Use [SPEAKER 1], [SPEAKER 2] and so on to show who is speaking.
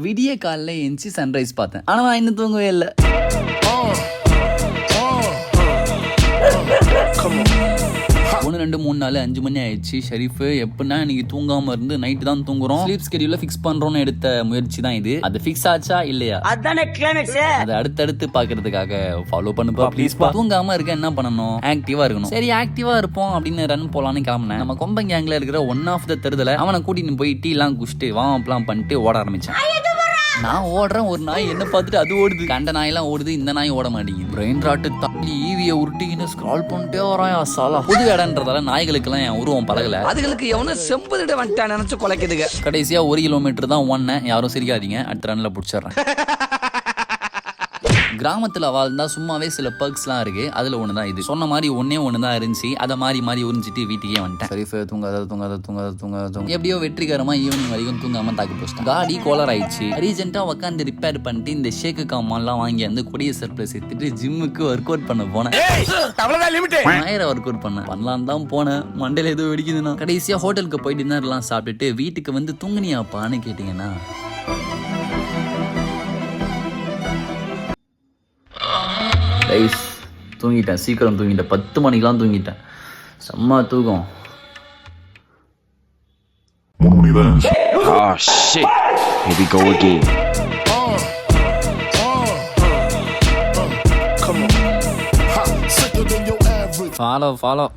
[SPEAKER 1] விடிய காலைல எந்திச்சு சன்ரைஸ் பார்த்தேன். ஆனா நான் இன்னும் தூங்கவே இல்லை. 1, 2, 3, 4, 5 மணி ஆயிடுச்சு. ஷெரீஃப் எப்படின்னா இன்னைக்கு தூங்காம இருந்து நைட்டு தான் தூங்குறோம், ஸ்லீப் ஸ்கெடியூல ஃபிக்ஸ் பண்றோம்னு எடுத்த முயற்சி தான் இது. அது ஃபிக்ஸ் ஆச்சா இல்லையா அதை அடுத்தடுத்து பாக்குறதுக்காக ஃபாலோ பண்ணுப்பா ப்ளீஸ். தூங்காம இருக்க என்ன பண்ணணும்? ஆக்டிவா இருக்கணும். சரி ஆக்டிவா இருப்போம் அப்படின்னு ரன் போலான்னு கிளம்பினேன். நம்ம கொம்பன் கேங்ல இருக்கிற ஒன் ஆஃப் த தெருதுல அவனை கூட்டின்னு போய் டீ எல்லாம் குடிச்சிட்டு வார்ம் அப்லாம் பண்ணிட்டு ஓட ஆரம்பிச்சேன். நான் ஓடுறேன், ஒரு நாய் என்ன பார்த்துட்டு அது ஓடுது. கண்ட நாயெல்லாம் ஓடுது, இந்த நாய் ஓட மாட்டேங்குது. பிரெயின் ராட்டு தாண்டி ஈவியை உருட்டிக்கின்னு ஸ்க்ரால் பண்ணிட்டே வரான். சாலா புது இடன்றதால நாய்களுக்கெல்லாம் என் உருவம் பழகல. அதுகளுக்கு எவனோ செம்பதிட வந்துட்டான் நினைச்சு குலைக்குதுங்க. கடைசியா 1 கிலோமீட்டர் தான் ஓடினேன். யாரும் சிரிக்காதீங்க, அடுத்த ரன்ல பிடிச்சிடுறேன். கிராமத்துல வாழ்ந்தா சும்மாவே சில பர்க்ஸ்லாம் இருக்கு. அதுல ஒண்ணுதான் இது. சொன்ன மாதிரி ஒண்ணு தான் இருந்துச்சு. அதை மாறி உறிஞ்சிட்டு வீட்டுக்கே வந்துட்டேன். ஷெரீஃப் தூங்காத எப்படியோ வெற்றிகரமா ஈவினிங் வரைக்கும் தூங்காம தாக்கு போச்சிட்டேன். காடி கோலர் ஆயிடுச்சு. ரீசெண்டா உட்காந்து ரிப்பேர் பண்ணிட்டு இந்த ஷேக்கு காமான்லாம் வாங்கி வந்து கொடிய சர்ப்ளஸ் எடுத்துட்டு ஜிம்முக்கு ஒர்க் அவுட் பண்ண போனேன். 1000 ஒர்க் அவுட் பண்ணலாம் தான் போனேன். மண்டையில ஏதோ வெடிக்குதுன்னா. கடைசியா ஹோட்டலுக்கு போய் டின்னர்லாம் சாப்பிட்டுட்டு வீட்டுக்கு வந்து தூங்குனியாப்பான்னு கேட்டீங்கன்னா ரைஸ் தூங்கிட்டேன். சீக்கிரம் தூங்கிட்டேன். 10 மணிக்கெலாம் தூங்கிட்டேன். செம்ம தூக்கம்.
[SPEAKER 2] Oh shit, here we go again.
[SPEAKER 1] Follow